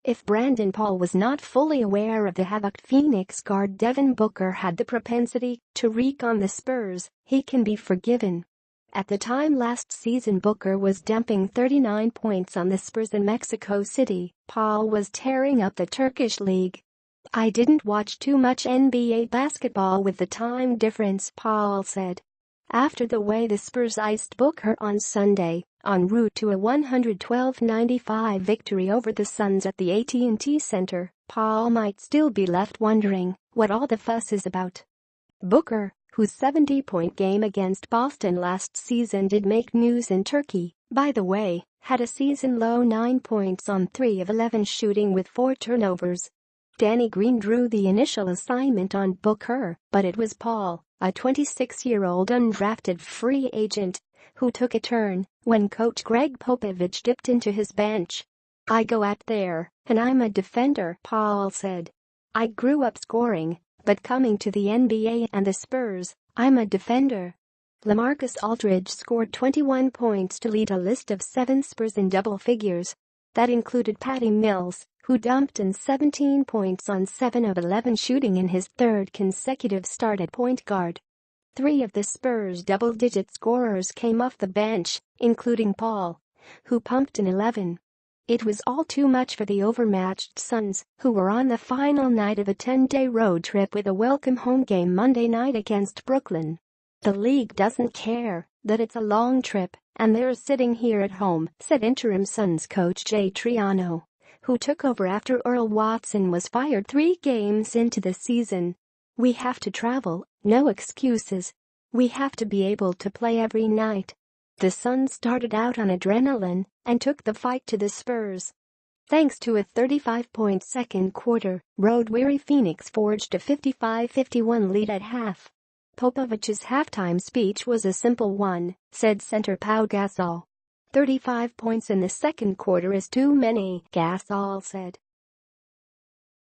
If Brandon Paul was not fully aware of the havoc Phoenix guard Devin Booker had the propensity to wreak on the Spurs, he can be forgiven. At the time last season Booker was dumping 39 points on the Spurs in Mexico City. Paul was tearing up the Turkish League. "I didn't watch too much NBA basketball with the time difference," Paul said. After the way the Spurs iced Booker on Sunday, en route to a 112-95 victory over the Suns at the AT&T Center, Paul might still be left wondering what all the fuss is about. Booker, whose 70-point game against Boston last season did make news in Turkey, by the way, had a season-low 9 points on 3 of 11 shooting with 4 turnovers. Danny Green drew the initial assignment on Booker, but it was Paul, a 26-year-old undrafted free agent, who took a turn when coach Gregg Popovich dipped into his bench. "I go out there, and I'm a defender," Paul said. "I grew up scoring, but coming to the NBA and the Spurs, I'm a defender." LaMarcus Aldridge scored 21 points to lead a list of 7 Spurs in double figures. That included Patty Mills, who dumped in 17 points on 7 of 11 shooting in his third consecutive start at point guard. 3 of the Spurs' double-digit scorers came off the bench, including Paul, who pumped in 11. It was all too much for the overmatched Suns, who were on the final night of a 10-day road trip with a welcome home game Monday night against Brooklyn. "The league doesn't care that it's a long trip, and they're sitting here at home," said interim Suns coach Jay Triano, who took over after Earl Watson was fired 3 games into the season. "We have to travel, no excuses. We have to be able to play every night." The Suns started out on adrenaline and took the fight to the Spurs. Thanks to a 35-point second quarter, road-weary Phoenix forged a 55-51 lead at half. Popovich's halftime speech was a simple one, said center Pau Gasol. 35 points in the second quarter is too many, Gasol said.